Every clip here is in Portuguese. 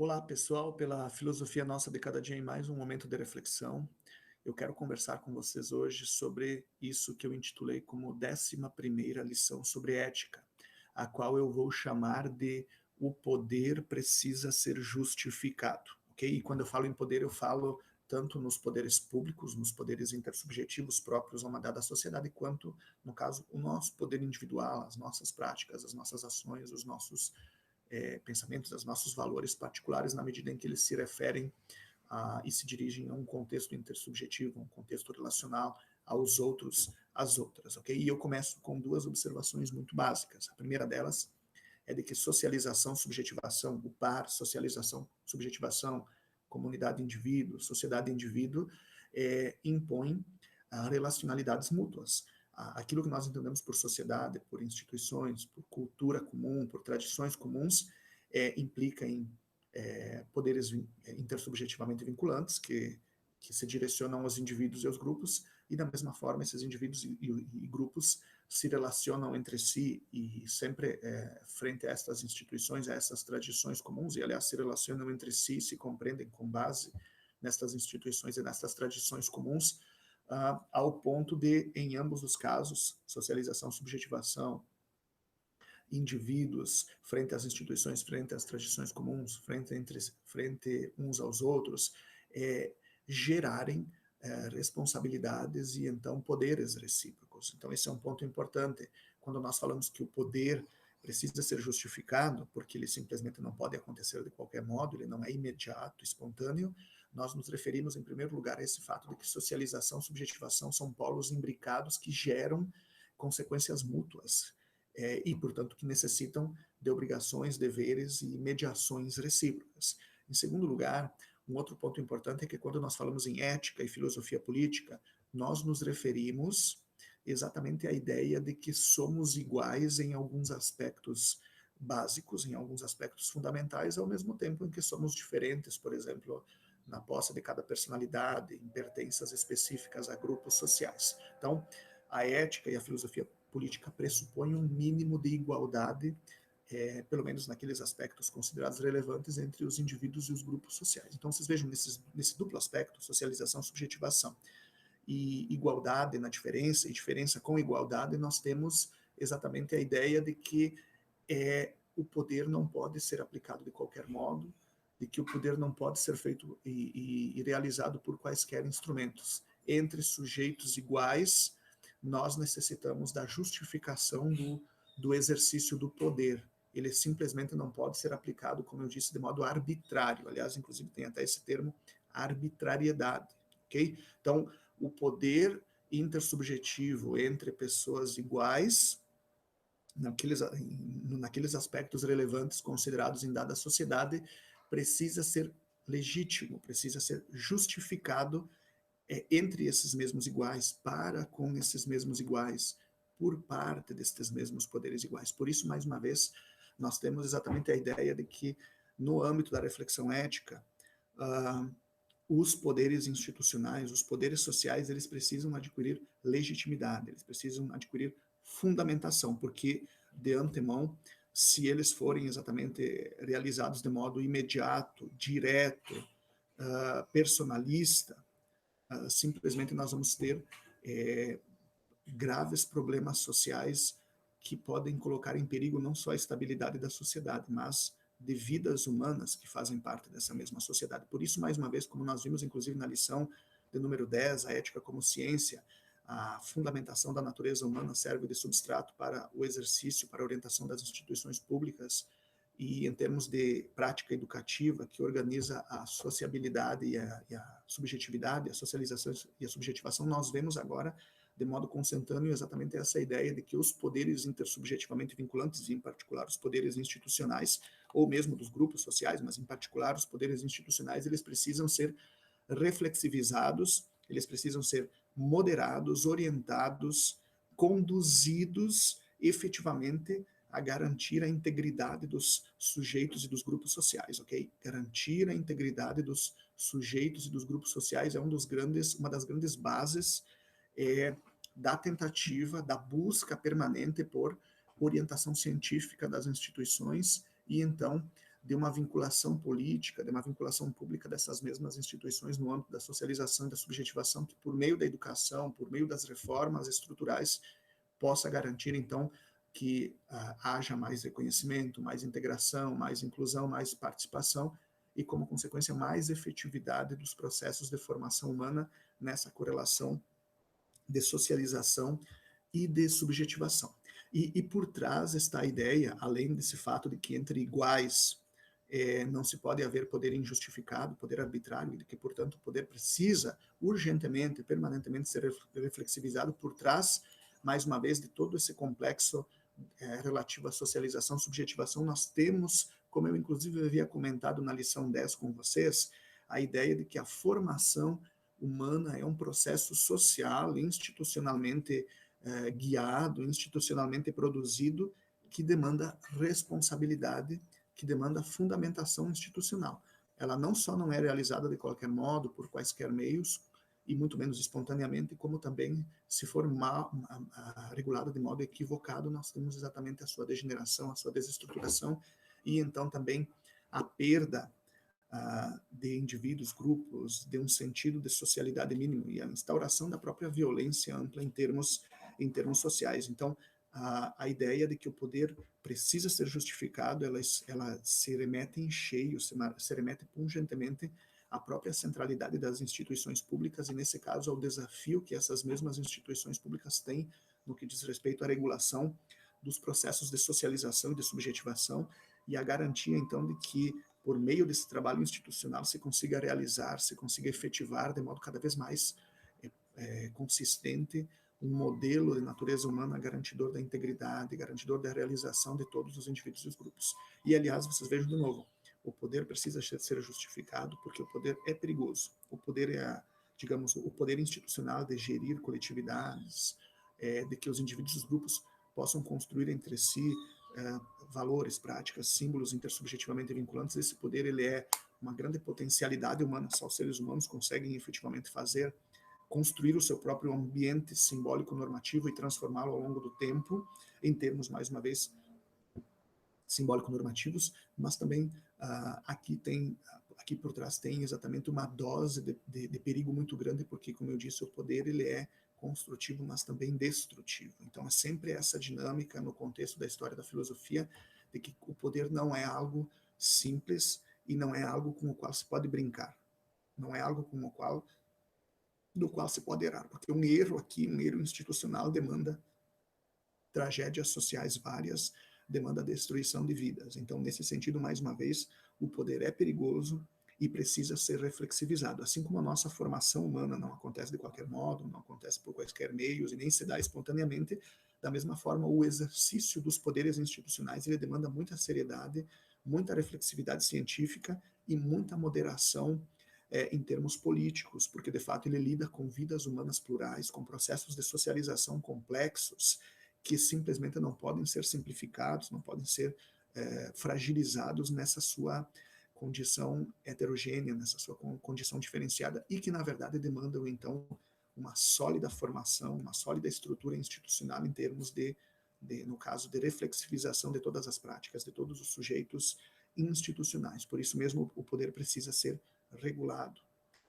Olá, pessoal, pela filosofia nossa de cada dia em mais um momento de reflexão. Eu quero conversar com vocês hoje sobre isso que eu intitulei como 11ª lição sobre ética, a qual eu vou chamar de o poder precisa ser justificado, ok? E quando eu falo em poder, eu falo tanto nos poderes públicos, nos poderes intersubjetivos próprios a uma dada sociedade, quanto, no caso, o nosso poder individual, as nossas práticas, as nossas ações, os nossos pensamentos, os nossos valores particulares, na medida em que eles se referem e se dirigem a um contexto intersubjetivo, um contexto relacional aos outros, às outras, ok? E eu começo com duas observações muito básicas. A primeira delas é de que socialização, subjetivação, o par, socialização, subjetivação, comunidade, indivíduo, sociedade, indivíduo, impõem relacionalidades mútuas. Aquilo que nós entendemos por sociedade, por instituições, por cultura comum, por tradições comuns, implica em poderes intersubjetivamente vinculantes que se direcionam aos indivíduos e aos grupos, e da mesma forma esses indivíduos e grupos se relacionam entre si e sempre frente a estas instituições, a essas tradições comuns, e aliás se relacionam entre si, se compreendem com base nestas instituições e nestas tradições comuns, ao ponto de, em ambos os casos, socialização, subjetivação, indivíduos frente às instituições, frente às tradições comuns, frente uns aos outros, gerarem responsabilidades e então poderes recíprocos. Então esse é um ponto importante. Quando nós falamos que o poder precisa ser justificado, porque ele simplesmente não pode acontecer de qualquer modo, ele não é imediato, espontâneo, nós nos referimos em primeiro lugar a esse fato de que socialização e subjetivação são polos imbricados que geram consequências mútuas, e, portanto, que necessitam de obrigações, deveres e mediações recíprocas. Em segundo lugar, um outro ponto importante é que quando nós falamos em ética e filosofia política, nós nos referimos exatamente à ideia de que somos iguais em alguns aspectos básicos, em alguns aspectos fundamentais, ao mesmo tempo em que somos diferentes, por exemplo, na posse de cada personalidade, em pertenças específicas a grupos sociais. Então, a ética e a filosofia política pressupõe um mínimo de igualdade, pelo menos naqueles aspectos considerados relevantes entre os indivíduos e os grupos sociais. Então, vocês vejam nesse duplo aspecto, socialização, subjetivação e igualdade na diferença, e diferença com igualdade, nós temos exatamente a ideia de que o poder não pode ser aplicado de qualquer modo, de que o poder não pode ser feito e realizado por quaisquer instrumentos. Entre sujeitos iguais, nós necessitamos da justificação do exercício do poder. Ele simplesmente não pode ser aplicado, como eu disse, de modo arbitrário. Aliás, inclusive tem até esse termo, arbitrariedade. Okay? Então, o poder intersubjetivo entre pessoas iguais, naqueles aspectos relevantes considerados em dada sociedade, precisa ser legítimo, precisa ser justificado entre esses mesmos iguais, para com esses mesmos iguais, por parte destes mesmos poderes iguais. Por isso, mais uma vez, nós temos exatamente a ideia de que, no âmbito da reflexão ética, os poderes institucionais, os poderes sociais, eles precisam adquirir legitimidade, eles precisam adquirir fundamentação, porque, de antemão, se eles forem exatamente realizados de modo imediato, direto, personalista, simplesmente nós vamos ter graves problemas sociais que podem colocar em perigo não só a estabilidade da sociedade, mas de vidas humanas que fazem parte dessa mesma sociedade. Por isso, mais uma vez, como nós vimos inclusive na lição de número 10, a ética como ciência, a fundamentação da natureza humana serve de substrato para o exercício, para a orientação das instituições públicas, e em termos de prática educativa, que organiza a sociabilidade e a subjetividade, a socialização e a subjetivação, nós vemos agora, de modo consentâneo, exatamente essa ideia de que os poderes intersubjetivamente vinculantes, e em particular os poderes institucionais, ou mesmo dos grupos sociais, mas em particular os poderes institucionais, eles precisam ser reflexivizados, eles precisam ser moderados, orientados, conduzidos efetivamente a garantir a integridade dos sujeitos e dos grupos sociais, ok? Garantir a integridade dos sujeitos e dos grupos sociais é uma das grandes bases da tentativa, da busca permanente por orientação científica das instituições e, então, de uma vinculação política, de uma vinculação pública dessas mesmas instituições no âmbito da socialização e da subjetivação, que por meio da educação, por meio das reformas estruturais, possa garantir, então, que haja mais reconhecimento, mais integração, mais inclusão, mais participação e, como consequência, mais efetividade dos processos de formação humana nessa correlação de socialização e de subjetivação. E por trás está a ideia, além desse fato de que entre iguais não se pode haver poder injustificado, poder arbitrário, e de que, portanto, o poder precisa urgentemente, permanentemente ser reflexivizado por trás, mais uma vez, de todo esse complexo relativo à socialização, subjetivação, nós temos, como eu inclusive havia comentado na lição 10 com vocês, a ideia de que a formação humana é um processo social, institucionalmente guiado, institucionalmente produzido, que demanda responsabilidade, que demanda fundamentação institucional. Ela não só não é realizada de qualquer modo, por quaisquer meios, e muito menos espontaneamente, como também, se for regulada de modo equivocado, nós temos exatamente a sua degeneração, a sua desestruturação, e então também a perda de indivíduos, grupos, de um sentido de socialidade mínimo e a instauração da própria violência ampla em termos sociais. Então, a ideia de que o poder precisa ser justificado, ela se remete em cheio, se remete pungentemente à própria centralidade das instituições públicas e, nesse caso, ao desafio que essas mesmas instituições públicas têm no que diz respeito à regulação dos processos de socialização e de subjetivação e a garantia, então, de que por meio desse trabalho institucional se consiga realizar, se consiga efetivar de modo cada vez mais consistente um modelo de natureza humana garantidor da integridade, garantidor da realização de todos os indivíduos e os grupos. E, aliás, vocês vejam de novo, o poder precisa ser justificado porque o poder é perigoso. O poder é, digamos, o poder institucional de gerir coletividades, de que os indivíduos e os grupos possam construir entre si valores, práticas, símbolos intersubjetivamente vinculantes. Esse poder ele é uma grande potencialidade humana, só os seres humanos conseguem efetivamente construir o seu próprio ambiente simbólico normativo e transformá-lo ao longo do tempo, em termos, mais uma vez, simbólico-normativos, mas também aqui por trás tem exatamente uma dose de perigo muito grande, porque, como eu disse, o poder ele é construtivo, mas também destrutivo. Então, é sempre essa dinâmica no contexto da história da filosofia, de que o poder não é algo simples e não é algo com o qual se pode brincar. Não é algo do qual se pode errar, porque um erro aqui, um erro institucional, demanda tragédias sociais várias, demanda destruição de vidas. Então, nesse sentido, mais uma vez, o poder é perigoso e precisa ser reflexivizado. Assim como a nossa formação humana não acontece de qualquer modo, não acontece por quaisquer meios e nem se dá espontaneamente, da mesma forma, o exercício dos poderes institucionais ele demanda muita seriedade, muita reflexividade científica e muita moderação em termos políticos, porque, de fato, ele lida com vidas humanas plurais, com processos de socialização complexos, que simplesmente não podem ser simplificados, não podem ser fragilizados nessa sua condição heterogênea, nessa sua condição diferenciada, e que, na verdade, demandam, então, uma sólida formação, uma sólida estrutura institucional em termos no caso, de reflexivização de todas as práticas, de todos os sujeitos institucionais. Por isso mesmo, o poder precisa ser regulado,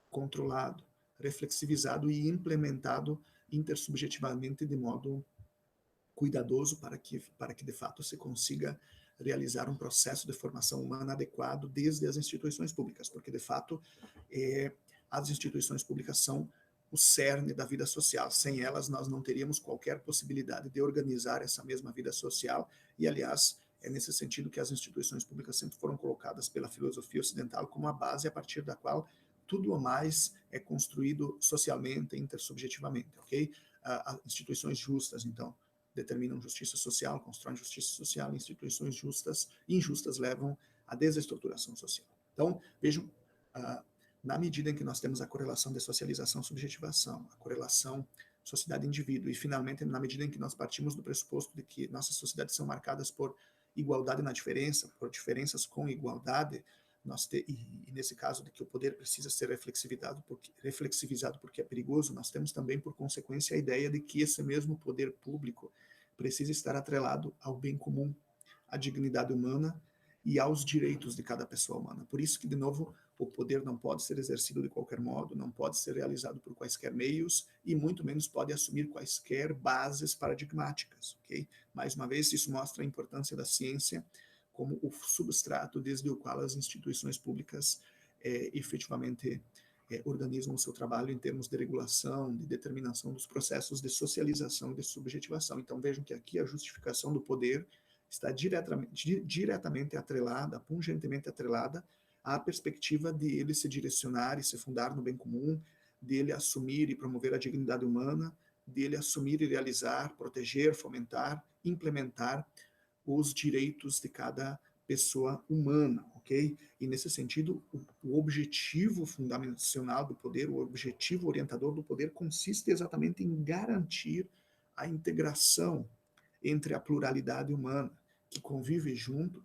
controlado, reflexivizado e implementado intersubjetivamente de modo cuidadoso para que de fato se consiga realizar um processo de formação humana adequado desde as instituições públicas, porque de fato as instituições públicas são o cerne da vida social. Sem elas nós não teríamos qualquer possibilidade de organizar essa mesma vida social e, aliás, é nesse sentido que as instituições públicas sempre foram colocadas pela filosofia ocidental como a base a partir da qual tudo o mais é construído socialmente, intersubjetivamente, ok? Instituições justas, então, determinam justiça social, constroem justiça social, instituições injustas levam à desestruturação social. Então, vejam, na medida em que nós temos a correlação de socialização, subjetivação, a correlação sociedade-indivíduo, e finalmente, na medida em que nós partimos do pressuposto de que nossas sociedades são marcadas por igualdade na diferença, por diferenças com igualdade, e nesse caso de que o poder precisa ser reflexivizado porque é perigoso, nós temos também, por consequência, a ideia de que esse mesmo poder público precisa estar atrelado ao bem comum, à dignidade humana e aos direitos de cada pessoa humana. Por isso que, de novo, o poder não pode ser exercido de qualquer modo, não pode ser realizado por quaisquer meios e muito menos pode assumir quaisquer bases paradigmáticas, ok? Mais uma vez, isso mostra a importância da ciência como o substrato desde o qual as instituições públicas efetivamente organizam o seu trabalho em termos de regulação, de determinação dos processos de socialização e de subjetivação. Então vejam que aqui a justificação do poder está diretamente atrelada, pungentemente atrelada à perspectiva de ele se direcionar e se fundar no bem comum, dele assumir e promover a dignidade humana, dele assumir e realizar, proteger, fomentar, implementar os direitos de cada pessoa humana, ok? E nesse sentido, o objetivo fundamental do poder, o objetivo orientador do poder consiste exatamente em garantir a integração entre a pluralidade humana, que convive junto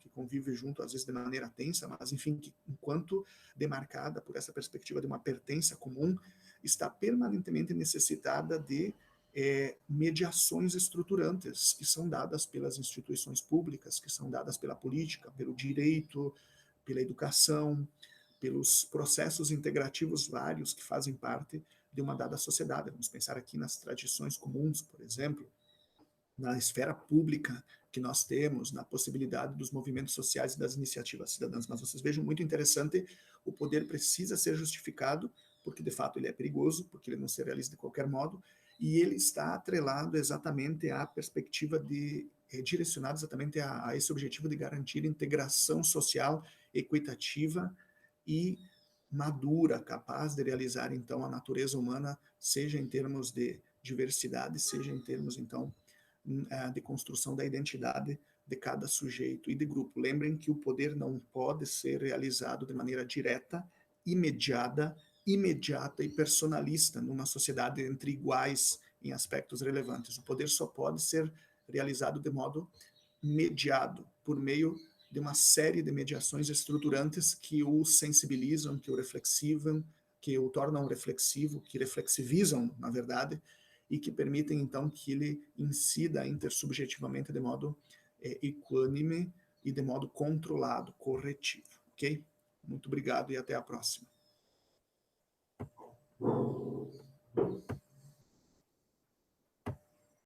às vezes de maneira tensa, mas enfim, que enquanto demarcada por essa perspectiva de uma pertença comum, está permanentemente necessitada de mediações estruturantes que são dadas pelas instituições públicas, que são dadas pela política, pelo direito, pela educação, pelos processos integrativos vários que fazem parte de uma dada sociedade. Vamos pensar aqui nas tradições comuns, por exemplo, na esfera pública que nós temos, na possibilidade dos movimentos sociais e das iniciativas cidadãs. Mas vocês vejam muito interessante, o poder precisa ser justificado, porque de fato ele é perigoso, porque ele não se realiza de qualquer modo, e ele está atrelado exatamente à perspectiva de direcionado exatamente a esse objetivo de garantir integração social equitativa e madura, capaz de realizar então a natureza humana, seja em termos de diversidade, seja em termos então de construção da identidade de cada sujeito e de grupo. Lembrem que o poder não pode ser realizado de maneira direta, imediata e personalista numa sociedade entre iguais em aspectos relevantes. O poder só pode ser realizado de modo mediado, por meio de uma série de mediações estruturantes que o sensibilizam, que o reflexivam, que o tornam reflexivo, que reflexivizam, na verdade, e que permitem, então, que ele incida intersubjetivamente de modo equânime e de modo controlado, corretivo, ok? Muito obrigado e até a próxima.